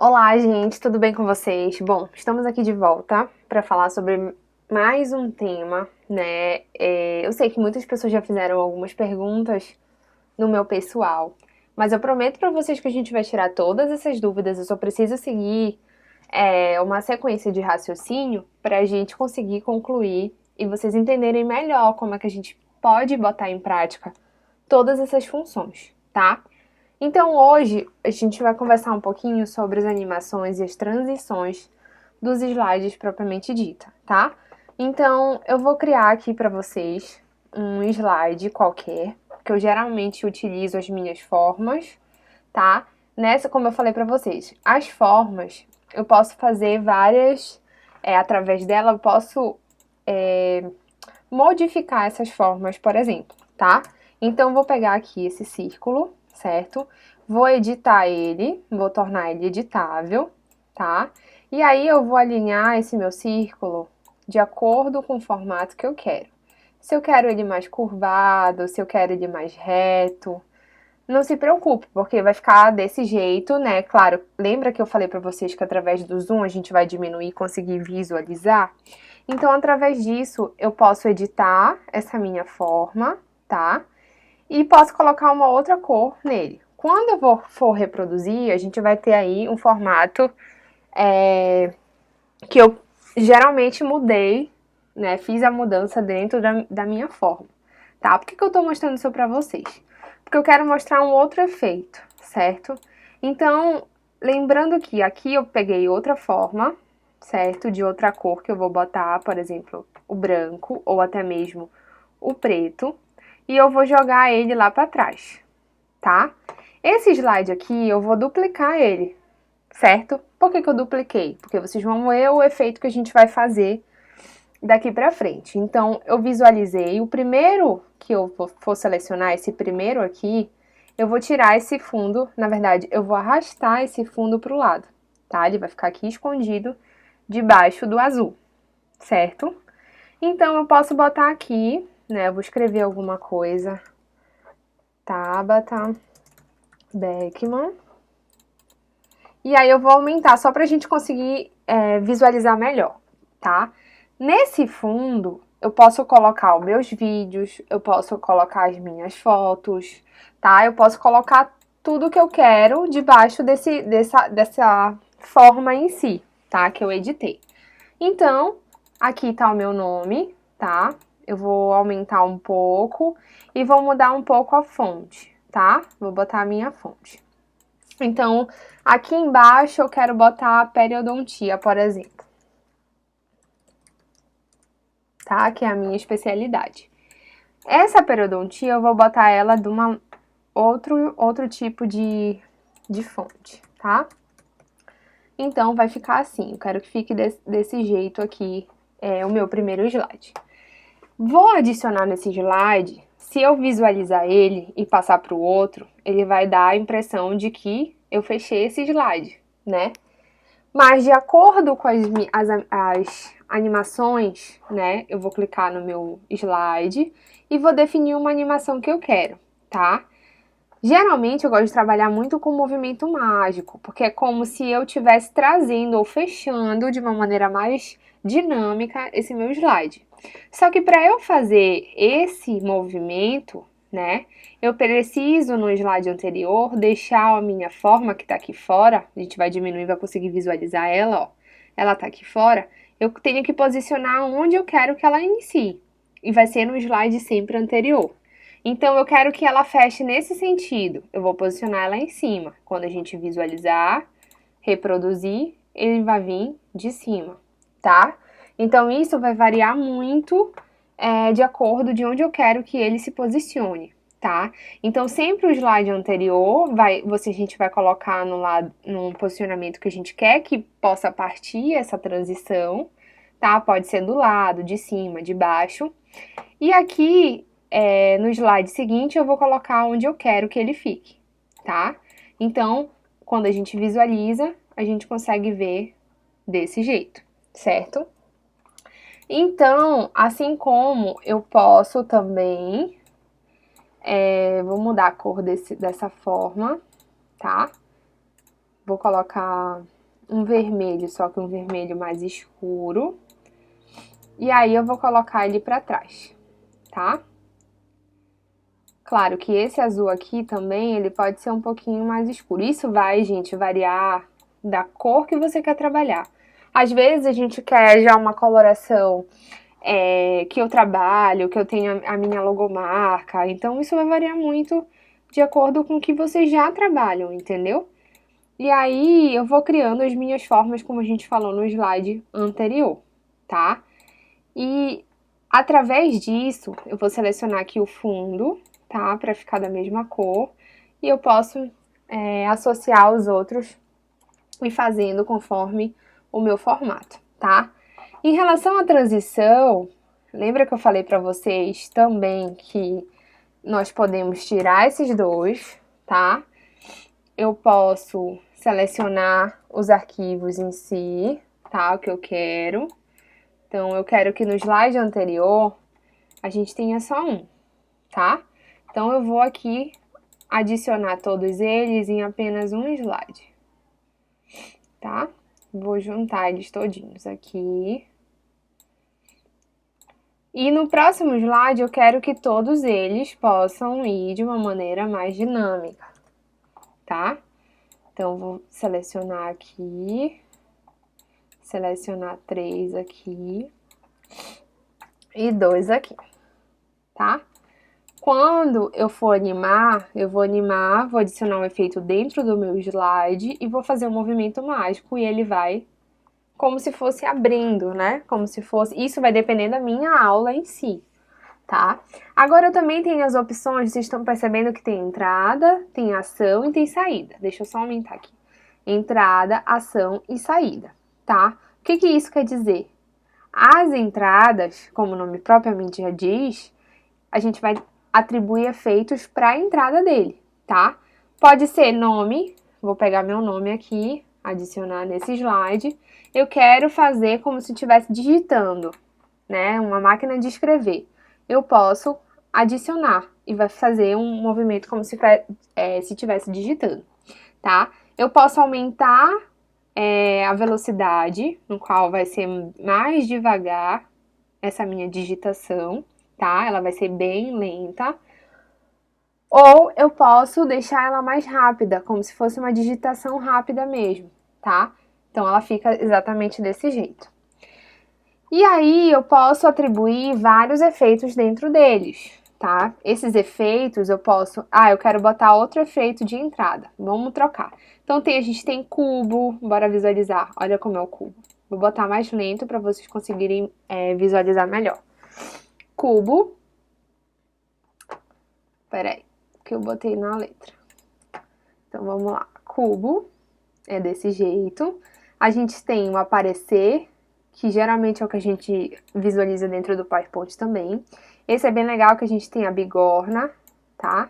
Olá, gente, tudo bem com vocês? Bom, estamos aqui de volta para falar sobre mais um tema, né? Eu sei que muitas pessoas já fizeram algumas perguntas no meu pessoal, mas eu prometo para vocês que a gente vai tirar todas essas dúvidas. Eu só preciso seguir uma sequência de raciocínio para a gente conseguir concluir e vocês entenderem melhor como é que a gente pode botar em prática todas essas funções, tá? Então hoje a gente vai conversar um pouquinho sobre as animações e as transições dos slides propriamente dita, tá? Então eu vou criar aqui para vocês um slide qualquer, que eu geralmente utilizo as minhas formas, tá? Nessa, como eu falei para vocês, as formas eu posso fazer várias, através dela eu posso modificar essas formas, por exemplo, tá? Então eu vou pegar aqui esse círculo, certo? Vou editar ele, vou tornar ele editável, tá? E aí eu vou alinhar esse meu círculo de acordo com o formato que eu quero. Se eu quero ele mais curvado, se eu quero ele mais reto, não se preocupe, porque vai ficar desse jeito, né? Claro, lembra que eu falei para vocês que através do zoom a gente vai diminuir e conseguir visualizar? Então, através disso, eu posso editar essa minha forma, tá? E posso colocar uma outra cor nele. Quando eu for reproduzir, a gente vai ter aí um formato que eu geralmente mudei, né? Fiz a mudança dentro da minha forma, tá? Por que eu tô mostrando isso pra vocês? Porque eu quero mostrar um outro efeito, certo? Então, lembrando que aqui eu peguei outra forma, certo? De outra cor que eu vou botar, por exemplo, o branco ou até mesmo o preto, e eu vou jogar ele lá para trás, tá? Esse slide aqui eu vou duplicar ele, certo? Por que eu dupliquei? Porque vocês vão ver o efeito que a gente vai fazer daqui para frente. Então, eu visualizei o primeiro que eu for selecionar, esse primeiro aqui, eu vou tirar esse fundo, na verdade, eu vou arrastar esse fundo para o lado, tá? Ele vai ficar aqui escondido debaixo do azul, certo? Então, eu posso botar aqui, né? Eu vou escrever alguma coisa. Tabata Beckman. E aí eu vou aumentar só pra gente conseguir visualizar melhor, tá? Nesse fundo, eu posso colocar os meus vídeos, eu posso colocar as minhas fotos, tá? Eu posso colocar tudo que eu quero debaixo dessa forma em si, tá? Que eu editei. Então, aqui tá o meu nome, tá? Eu vou aumentar um pouco e vou mudar um pouco a fonte, tá? Vou botar a minha fonte. Então, aqui embaixo eu quero botar a periodontia, por exemplo. Tá? Que é a minha especialidade. Essa periodontia eu vou botar ela de outro tipo de fonte, tá? Então, vai ficar assim. Eu quero que fique desse jeito aqui, o meu primeiro slide. Vou adicionar nesse slide, se eu visualizar ele e passar para o outro, ele vai dar a impressão de que eu fechei esse slide, né? Mas de acordo com as animações, né? Eu vou clicar no meu slide e vou definir uma animação que eu quero, tá? Geralmente eu gosto de trabalhar muito com movimento mágico, porque é como se eu estivesse trazendo ou fechando de uma maneira mais dinâmica esse meu slide. Só que para eu fazer esse movimento, né, eu preciso no slide anterior deixar a minha forma que está aqui fora, a gente vai diminuir, vai conseguir visualizar ela, ó. Ela está aqui fora, eu tenho que posicionar onde eu quero que ela inicie. E vai ser no slide sempre anterior. Então, eu quero que ela feche nesse sentido. Eu vou posicionar ela em cima. Quando a gente visualizar, reproduzir, ele vai vir de cima, tá? Então, isso vai variar muito de acordo de onde eu quero que ele se posicione, tá? Então, sempre o slide anterior, a gente vai colocar num posicionamento que a gente quer que possa partir essa transição, tá? Pode ser do lado, de cima, de baixo. E aqui, no slide seguinte, eu vou colocar onde eu quero que ele fique, tá? Então, quando a gente visualiza, a gente consegue ver desse jeito, certo? Então, assim como eu posso também, vou mudar a cor dessa forma, tá? vou colocar um vermelho, só que um vermelho mais escuro. E aí eu vou colocar ele pra trás, tá? Claro que esse azul aqui também, ele pode ser um pouquinho mais escuro. Isso vai, gente, variar da cor que você quer trabalhar. Às vezes a gente quer já uma coloração que eu trabalho, que eu tenho a minha logomarca. Então isso vai variar muito de acordo com o que vocês já trabalham, entendeu? E aí eu vou criando as minhas formas, como a gente falou no slide anterior, tá? E através disso, eu vou selecionar aqui o fundo, tá? Para ficar da mesma cor. E eu posso associar os outros e fazendo conforme o meu formato, tá? Em relação à transição, lembra que eu falei para vocês também que nós podemos tirar esses dois, tá? Eu posso selecionar os arquivos em si, tá? O que eu quero. Então, eu quero que no slide anterior a gente tenha só um, tá? Então, eu vou aqui adicionar todos eles em apenas um slide, tá? Vou juntar eles todinhos aqui. E no próximo slide eu quero que todos eles possam ir de uma maneira mais dinâmica, tá? Então, vou selecionar aqui, selecionar 3 aqui e 2 aqui, tá? Quando eu for animar, vou adicionar um efeito dentro do meu slide e vou fazer um movimento mágico e ele vai como se fosse abrindo, né? Como se fosse... Isso vai depender da minha aula em si, tá? Agora eu também tenho as opções, vocês estão percebendo que tem entrada, tem ação e tem saída. Deixa eu só aumentar aqui. Entrada, ação e saída, tá? O que isso quer dizer? As entradas, como o nome propriamente já diz, a gente vai atribuir efeitos para a entrada dele, tá? Pode ser nome, vou pegar meu nome aqui, adicionar nesse slide. Eu quero fazer como se estivesse digitando, né? Uma máquina de escrever. Eu posso adicionar e vai fazer um movimento como se estivesse digitando, tá? Eu posso aumentar a velocidade, no qual vai ser mais devagar essa minha digitação, tá? Ela vai ser bem lenta. Ou eu posso deixar ela mais rápida, como se fosse uma digitação rápida mesmo, tá? Então, ela fica exatamente desse jeito. E aí, eu posso atribuir vários efeitos dentro deles, tá? Esses efeitos eu posso... eu quero botar outro efeito de entrada. Vamos trocar. Então, a gente tem cubo, bora visualizar. Olha como é o cubo. Vou botar mais lento para vocês conseguirem visualizar melhor. Cubo. Peraí, que eu botei na letra. Então, vamos lá. Cubo é desse jeito. A gente tem o aparecer, que geralmente é o que a gente visualiza dentro do PowerPoint também. Esse é bem legal, que a gente tem a bigorna, tá?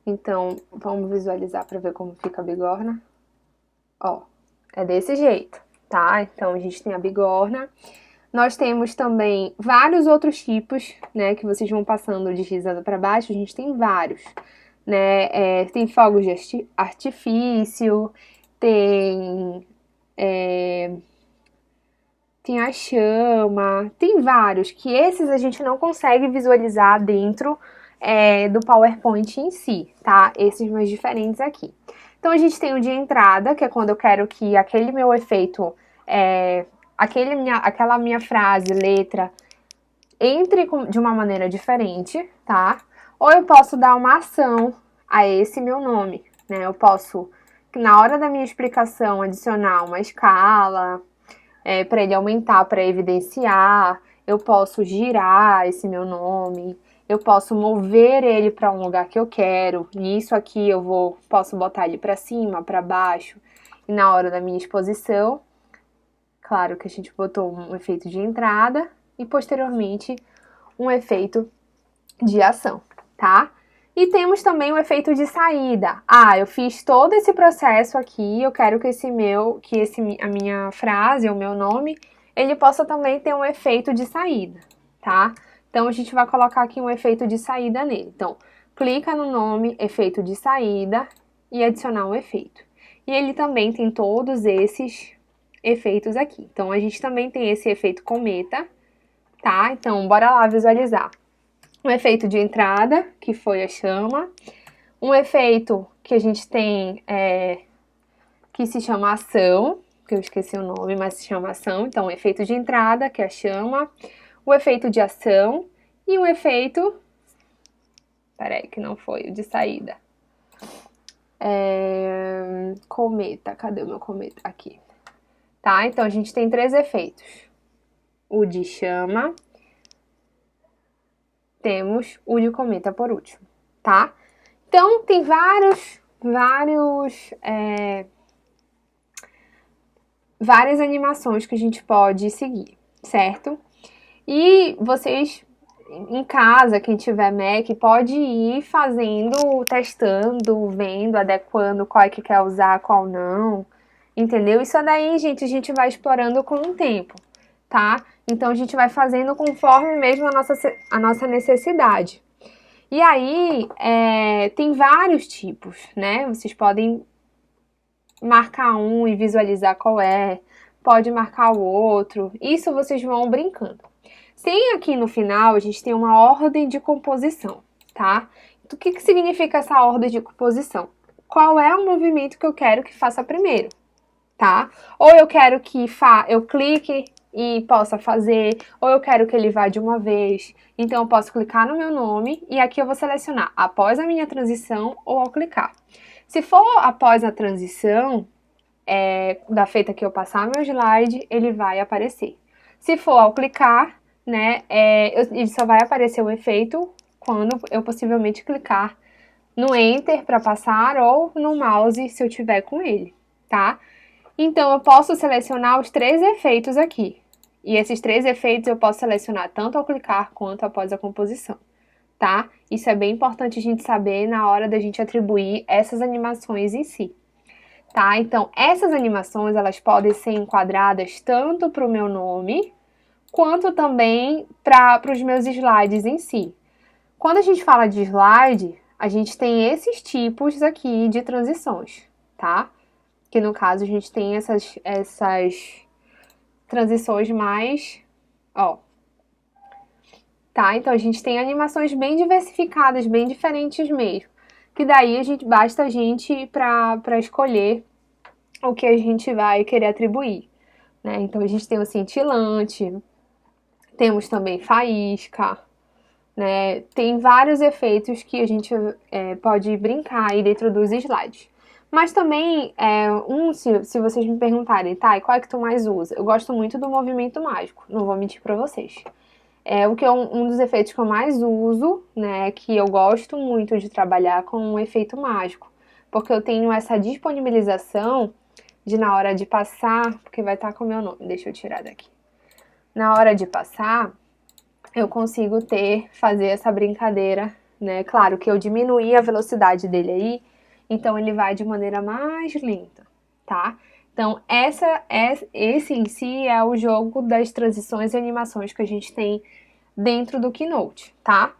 Então, vamos visualizar para ver como fica a bigorna. Ó, é desse jeito, tá? Então, a gente tem a bigorna. Nós temos também vários outros tipos, né, que vocês vão passando deslizando para baixo, a gente tem vários, né, tem fogos de artifício, tem a chama, tem vários, que esses a gente não consegue visualizar dentro do PowerPoint em si, tá? Esses mais diferentes aqui. Então, a gente tem o de entrada, que é quando eu quero que aquele meu efeito... aquela minha frase, letra, entre de uma maneira diferente, tá? Ou eu posso dar uma ação a esse meu nome, né? Eu posso, na hora da minha explicação, adicionar uma escala, para ele aumentar, para evidenciar. Eu posso girar esse meu nome, eu posso mover ele para um lugar que eu quero. Nisso aqui eu posso botar ele para cima, para baixo. E na hora da minha exposição, claro que a gente botou um efeito de entrada e posteriormente um efeito de ação, tá? E temos também o efeito de saída. Eu fiz todo esse processo aqui, eu quero que a minha frase, o meu nome, ele possa também ter um efeito de saída, tá? Então, a gente vai colocar aqui um efeito de saída nele. Então, clica no nome, efeito de saída e adicionar um efeito. e ele também tem todos esses efeitos aqui. Então, a gente também tem esse efeito cometa, tá? Então, bora lá visualizar. Um efeito de entrada, que foi a chama. Um efeito que a gente tem, que se chama ação, que eu esqueci o nome, mas se chama ação. Então, efeito de entrada, que é a chama. O efeito de ação e um efeito... Peraí, que não foi o de saída. Cometa, cadê o meu cometa? Aqui. Tá? Então, a gente tem 3 efeitos. O de chama, temos o de cometa por último, tá? Então, tem várias animações que a gente pode seguir, certo? E vocês, em casa, quem tiver Mac, pode ir fazendo, testando, vendo, adequando qual é que quer usar, qual não, entendeu? Isso daí, gente, a gente vai explorando com o tempo, tá? Então, a gente vai fazendo conforme mesmo a nossa necessidade. E aí, tem vários tipos, né? Vocês podem marcar um e visualizar qual é, pode marcar o outro, isso vocês vão brincando. Sim, aqui no final a gente tem uma ordem de composição, tá? Então, o que significa essa ordem de composição? Qual é o movimento que eu quero que faça primeiro, tá? Ou eu quero que eu clique e possa fazer, ou eu quero que ele vá de uma vez. Então, eu posso clicar no meu nome e aqui eu vou selecionar após a minha transição ou ao clicar. Se for após a transição, da feita que eu passar meu slide, ele vai aparecer. Se for ao clicar, né, ele só vai aparecer o efeito quando eu possivelmente clicar no Enter para passar ou no mouse se eu tiver com ele, tá? Então, eu posso selecionar os 3 efeitos aqui. E esses 3 efeitos eu posso selecionar tanto ao clicar quanto após a composição, tá? Isso é bem importante a gente saber na hora da gente atribuir essas animações em si, tá? Então, essas animações, elas podem ser enquadradas tanto para o meu nome, quanto também para os meus slides em si. Quando a gente fala de slide, a gente tem esses tipos aqui de transições, tá? Que no caso a gente tem essas transições mais, ó. Tá? Então a gente tem animações bem diversificadas, bem diferentes mesmo. Que daí basta a gente para escolher o que a gente vai querer atribuir, né? Então a gente tem o cintilante, temos também faísca, né? Tem vários efeitos que a gente pode brincar aí dentro dos slides. Mas também, se vocês me perguntarem, tá, e qual é que tu mais usa? Eu gosto muito do movimento mágico, não vou mentir pra vocês. Um dos efeitos que eu mais uso, né, que eu gosto muito de trabalhar com um efeito mágico. Porque eu tenho essa disponibilização de na hora de passar, porque vai estar com o meu nome, deixa eu tirar daqui. Na hora de passar, eu consigo fazer essa brincadeira, né? Claro que eu diminuí a velocidade dele aí, então ele vai de maneira mais lenta, tá? Então, esse em si é o jogo das transições e animações que a gente tem dentro do Keynote, tá?